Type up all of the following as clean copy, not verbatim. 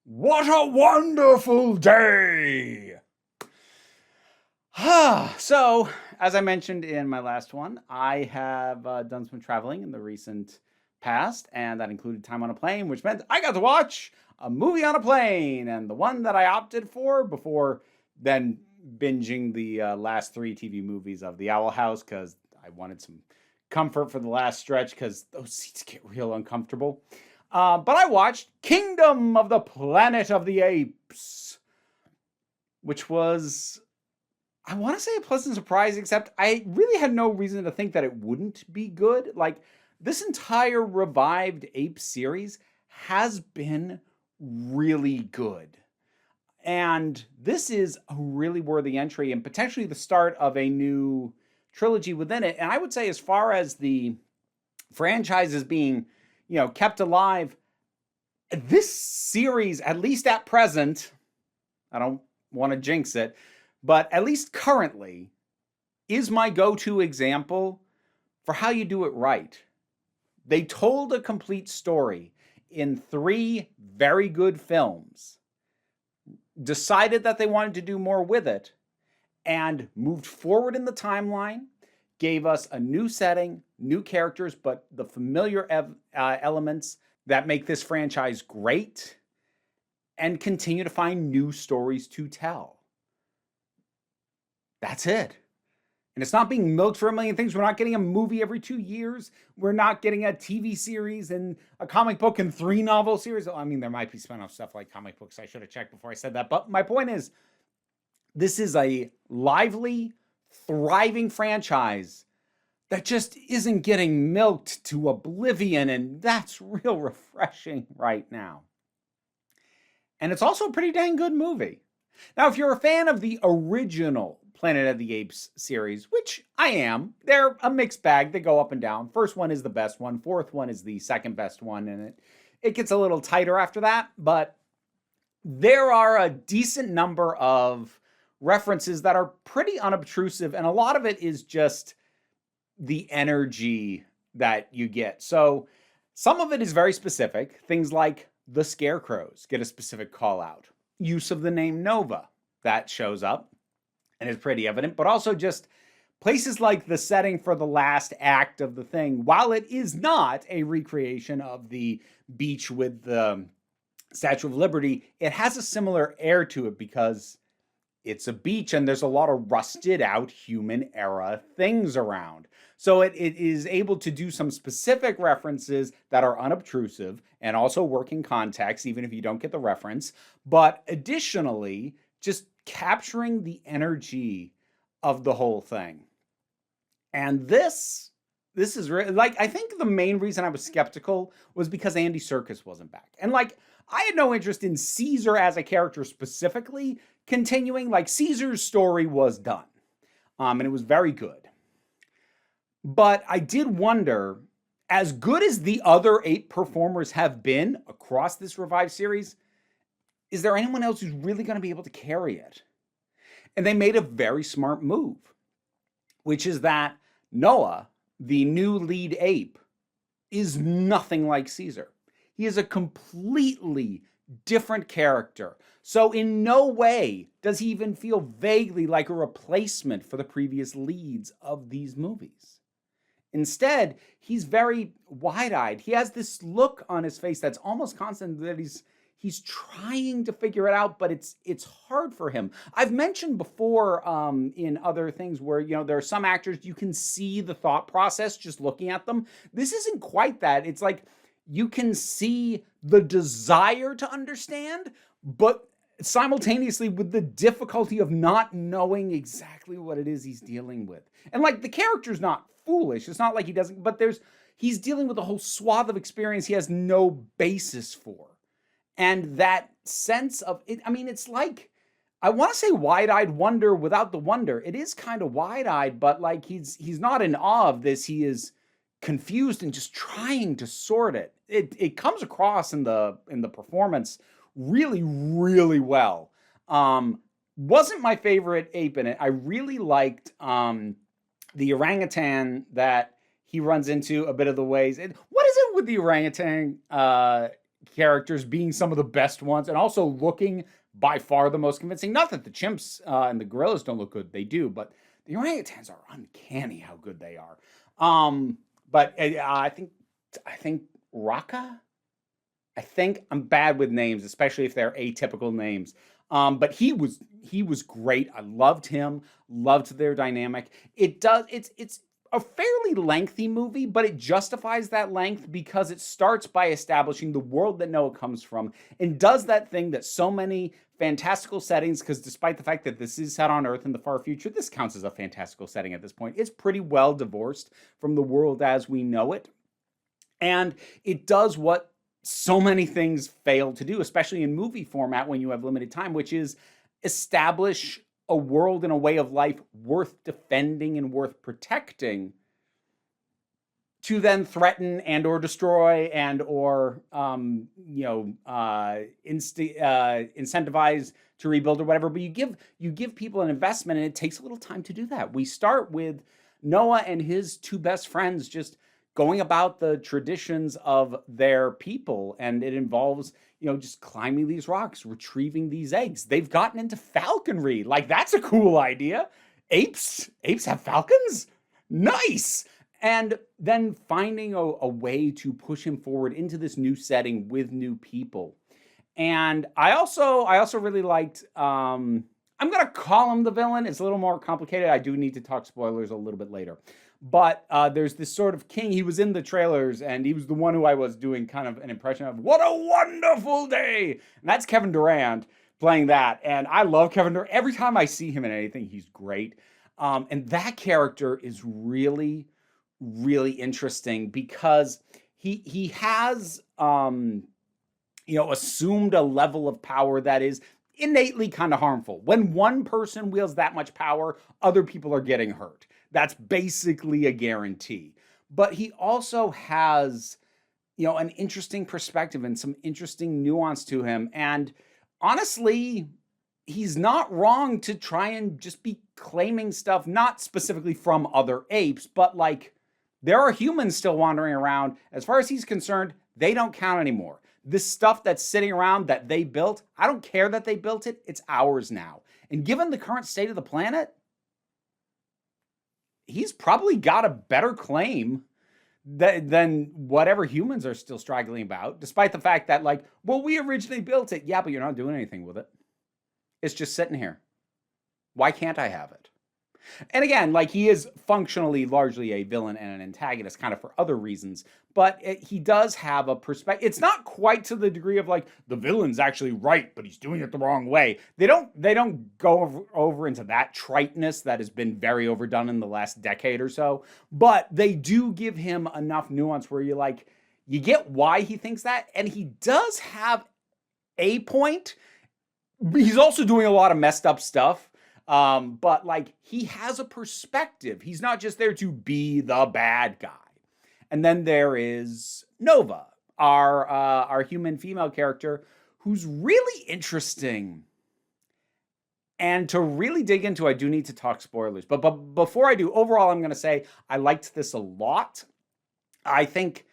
What a wonderful day! So, as I mentioned in my last one, I have done some traveling in the recent past, and that included time on a plane, which meant I got to watch a movie on a plane. And the one that I opted for before then binging the last three TV movies of The Owl House, because I wanted some comfort for the last stretch, because those seats get real uncomfortable. But I watched Kingdom of the Planet of the Apes, which was, I want to say, a pleasant surprise, except I really had no reason to think that it wouldn't be good. Like, this entire revived Ape series has been really good. And this is a really worthy entry and potentially the start of a new trilogy within it. And I would say, as far as the franchise is being, kept alive, this series, at least at present, I don't want to jinx it, but at least currently, is my go-to example for how you do it right. They told a complete story in 3 very good films, decided that they wanted to do more with it, and moved forward in the timeline, gave us a new setting, new characters, but the familiar elements that make this franchise great, and continue to find new stories to tell. That's it. And it's not being milked for a million things. We're not getting a movie every 2 years. We're not getting a TV series and a comic book and 3 novel series. I mean, there might be spin-off stuff like comic books. I should have checked before I said that. But my point is, this is a lively, thriving franchise that just isn't getting milked to oblivion, and that's real refreshing right now. And it's also a pretty dang good movie. Now, if you're a fan of the original Planet of the Apes series, which I am, they're a mixed bag. They go up and down. First one is the best one. Fourth one is the second best one, and it gets a little tighter after that. But there are a decent number of references that are pretty unobtrusive, and a lot of it is just the energy that you get. So some of it is very specific. Things like the scarecrows get a specific call out. Use of the name Nova, that shows up and is pretty evident, but also just places like the setting for the last act of the thing. While it is not a recreation of the beach with the Statue of Liberty, it has a similar air to it because it's a beach and there's a lot of rusted out human era things around. So it is able to do some specific references that are unobtrusive and also work in context, even if you don't get the reference. But additionally, just capturing the energy of the whole thing. And this is really, like, I think the main reason I was skeptical was because Andy Serkis wasn't back. And like, I had no interest in Caesar as a character specifically continuing. Like, Caesar's story was done. And it was very good. But I did wonder, as good as the other 8 performers have been across this revived series, is there anyone else who's really going to be able to carry it? And they made a very smart move, which is that Noah, the new lead ape, is nothing like Caesar. He is a completely different character. So in no way does he even feel vaguely like a replacement for the previous leads of these movies. Instead, he's very wide-eyed. He has this look on his face that's almost constant, that he's trying to figure it out, but it's hard for him. I've mentioned before in other things where, there are some actors you can see the thought process just looking at them. This isn't quite that. It's like you can see the desire to understand, but simultaneously with the difficulty of not knowing exactly what it is he's dealing with. And like, the character's not foolish. It's not like he doesn't, but he's dealing with a whole swath of experience he has no basis for. And that sense of it, I mean, it's like, I want to say wide-eyed wonder without the wonder. It is kind of wide-eyed, but like he's not in awe of this. He is confused and just trying to sort it. It comes across in the performance really, really well. Wasn't my favorite ape in it. I really liked the orangutan that he runs into a bit of the ways. What is it with the orangutan characters being some of the best ones, and also looking by far the most convincing. Not that the chimps and the gorillas don't look good, they do, but the orangutans are uncanny how good they are. But I think Raka. I think I'm bad with names, especially if they're atypical names. But he was great. I loved him. Loved their dynamic. It's a fairly lengthy movie, but it justifies that length because it starts by establishing the world that Noah comes from and does that thing that so many fantastical settings, because despite the fact that this is set on Earth in the far future, this counts as a fantastical setting at this point. It's pretty well divorced from the world as we know it. And it does what so many things fail to do, especially in movie format when you have limited time, which is establish a world and a way of life worth defending and worth protecting to then threaten and or destroy and or incentivize to rebuild or whatever. But you give people an investment, and it takes a little time to do that. We start with Noah and his two best friends just going about the traditions of their people, and it involves just climbing these rocks, retrieving these eggs. They've gotten into falconry. Like, that's a cool idea. Apes have falcons? Nice. And then finding a way to push him forward into this new setting with new people. And I also really liked, I'm going to call him the villain. It's a little more complicated. I do need to talk spoilers a little bit later. But there's this sort of king. He was in the trailers, and he was the one who I was doing kind of an impression of. What a wonderful day! And that's Kevin Durant playing that. And I love Kevin Durant. Every time I see him in anything, he's great. And that character is really, really interesting because he has assumed a level of power that is innately kind of harmful. When one person wields that much power, other people are getting hurt. That's basically a guarantee. But he also has, an interesting perspective and some interesting nuance to him. And honestly, he's not wrong to try and just be claiming stuff, not specifically from other apes, but like there are humans still wandering around. As far as he's concerned, they don't count anymore. This stuff that's sitting around that they built, I don't care that they built it. It's ours now. And given the current state of the planet, he's probably got a better claim than whatever humans are still struggling about, despite the fact that, we originally built it. Yeah, but you're not doing anything with it. It's just sitting here. Why can't I have it? And again, he is functionally largely a villain and an antagonist kind of for other reasons, but he does have a perspective. It's not quite to the degree of the villain's actually right, but he's doing it the wrong way. They don't go over into that triteness that has been very overdone in the last decade or so, but they do give him enough nuance where you get why he thinks that, and he does have a point. He's also doing a lot of messed up stuff. But he has a perspective. He's not just there to be the bad guy. And then there is Nova, our human female character, who's really interesting. And to really dig into, I do need to talk spoilers. But before I do, overall, I'm going to say I liked this a lot. I think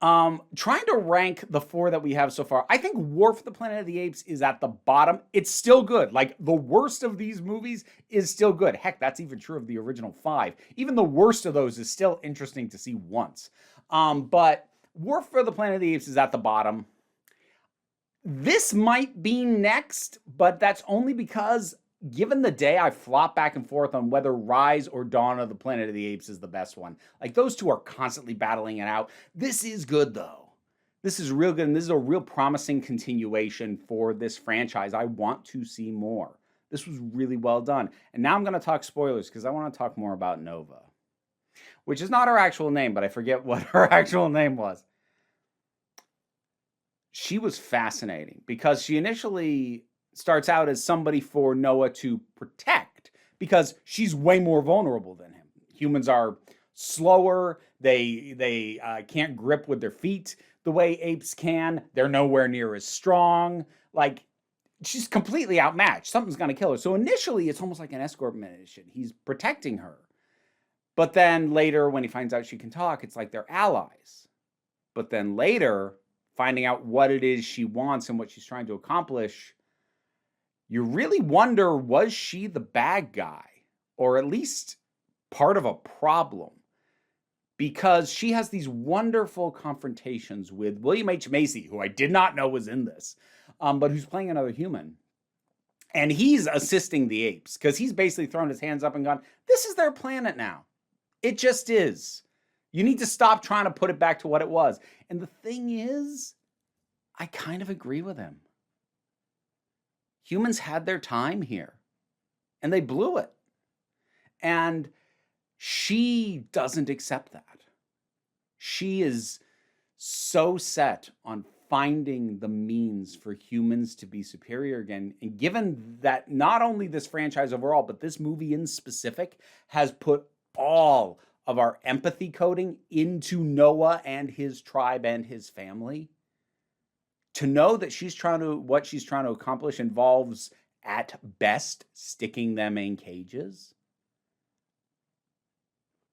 trying to rank the four that we have so far, I think War for the Planet of the Apes is at the bottom. It's still good. The worst of these movies is still good. Heck, that's even true of the original 5. Even the worst of those is still interesting to see once. But War for the Planet of the Apes is at the bottom. This might be next, but that's only because given the day, I flop back and forth on whether Rise or Dawn of the Planet of the Apes is the best one. Those two are constantly battling it out. This is good, though. This is real good, and this is a real promising continuation for this franchise. I want to see more. This was really well done. And now I'm going to talk spoilers because I want to talk more about Nova, which is not her actual name, but I forget what her actual name was. She was fascinating because she initially starts out as somebody for Noah to protect because she's way more vulnerable than him. Humans are slower. They can't grip with their feet the way apes can. They're nowhere near as strong. She's completely outmatched. Something's going to kill her. So initially, it's almost like an escort mission. He's protecting her. But then later, when he finds out she can talk, it's like they're allies. But then later, finding out what it is she wants and what she's trying to accomplish, you really wonder, was she the bad guy? Or at least part of a problem? Because she has these wonderful confrontations with William H. Macy, who I did not know was in this, but who's playing another human. And he's assisting the apes because he's basically thrown his hands up and gone, this is their planet now. It just is. You need to stop trying to put it back to what it was. And the thing is, I kind of agree with him. Humans had their time here, and they blew it. And she doesn't accept that. She is so set on finding the means for humans to be superior again. And given that not only this franchise overall, but this movie in specific has put all of our empathy coding into Noah and his tribe and his family, to know that what she's trying to accomplish involves, at best, sticking them in cages.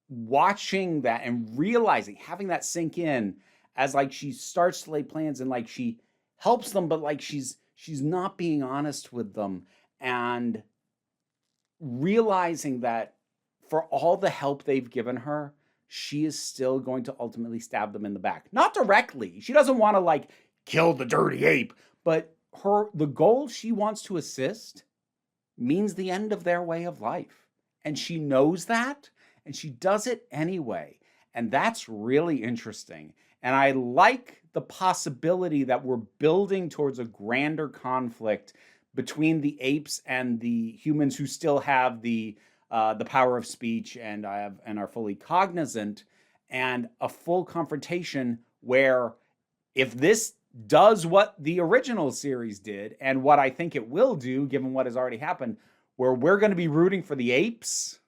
Watching that and realizing, having that sink in as like she starts to lay plans and like she helps them, but like she's not being honest with them, and realizing that for all the help they've given her, she is still going to ultimately stab them in the back. Not directly. She doesn't want to like kill the dirty ape, but the goal she wants to assist means the end of their way of life. And she knows that, and she does it anyway. And that's really interesting. And I like the possibility that we're building towards a grander conflict between the apes and the humans who still have the power of speech and are fully cognizant, and a full confrontation where, if this does what the original series did, and what I think it will do, given what has already happened, where we're going to be rooting for the apes,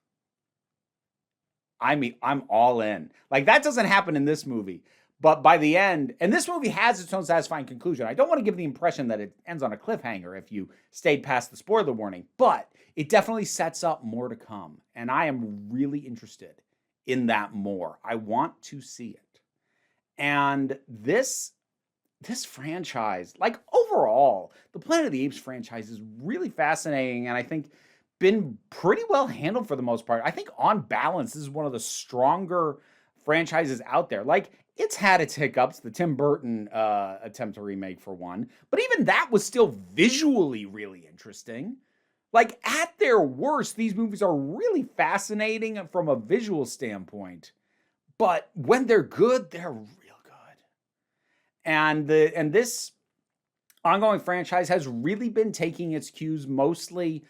I mean, I'm all in. Like, that doesn't happen in this movie. But by the end, and this movie has its own satisfying conclusion. I don't want to give the impression that it ends on a cliffhanger if you stayed past the spoiler warning, but it definitely sets up more to come. And I am really interested in that more. I want to see it. And this franchise, like overall, the Planet of the Apes franchise is really fascinating, and I think been pretty well handled for the most part. I think on balance, this is one of the stronger franchises out there. Like, it's had its hiccups, the Tim Burton attempt to remake for one, but even that was still visually really interesting. Like, at their worst, these movies are really fascinating from a visual standpoint, but when they're good, they're real good. And this ongoing franchise has really been taking its cues mostly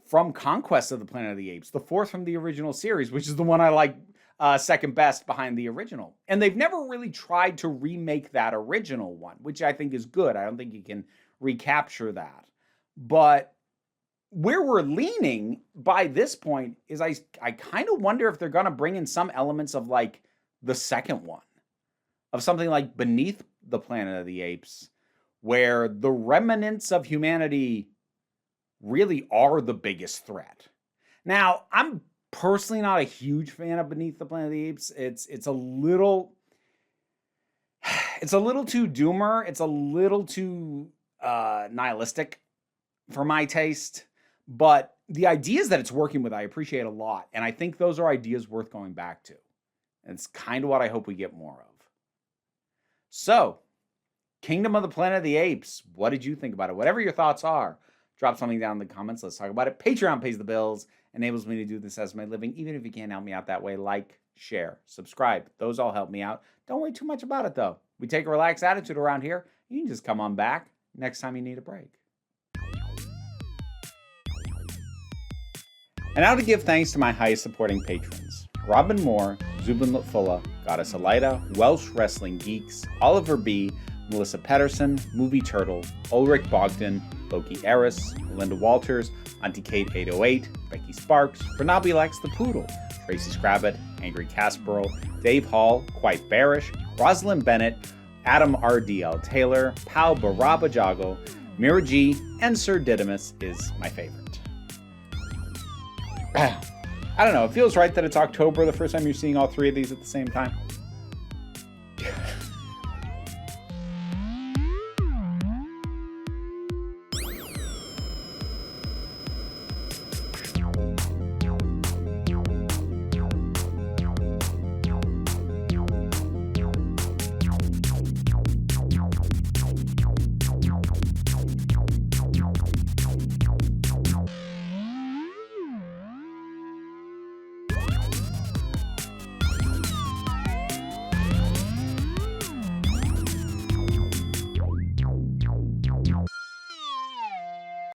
from Conquest of the Planet of the Apes, the fourth from the original series, which is the one I like second best behind the original. And they've never really tried to remake that original one, which I think is good. I don't think you can recapture that. But where we're leaning by this point is I kind of wonder if they're going to bring in some elements of like the second one, of something like Beneath the Planet of the Apes, where the remnants of humanity really are the biggest threat. Now, I'm personally not a huge fan of Beneath the Planet of the Apes. It's a little too doomer. It's a little too nihilistic for my taste. But the ideas that it's working with, I appreciate a lot. And I think those are ideas worth going back to. And it's kind of what I hope we get more of. So, Kingdom of the Planet of the Apes. What did you think about it? Whatever your thoughts are, drop something down in the comments. Let's talk about it. Patreon pays the bills, enables me to do this as my living. Even if you can't help me out that way, like, share, subscribe. Those all help me out. Don't worry too much about it, though. We take a relaxed attitude around here. You can just come on back next time you need a break. And now to give thanks to my highest supporting patrons: Robin Moore, Zubin Lutfula, Goddess Elida, Welsh Wrestling Geeks, Oliver B., Melissa Pedersen, Movie Turtle, Ulrich Bogdan, Loki Eris, Melinda Walters, Auntie Kate 808, Becky Sparks, Bernabi Lex the Poodle, Tracy Scrabbit, Angry Kasparov, Dave Hall, Quite Bearish, Rosalind Bennett, Adam RDL Taylor, Pau Baraba Jago, Mira G, and Sir Didymus is my favorite. I don't know, it feels right that it's October the first time you're seeing all three of these at the same time.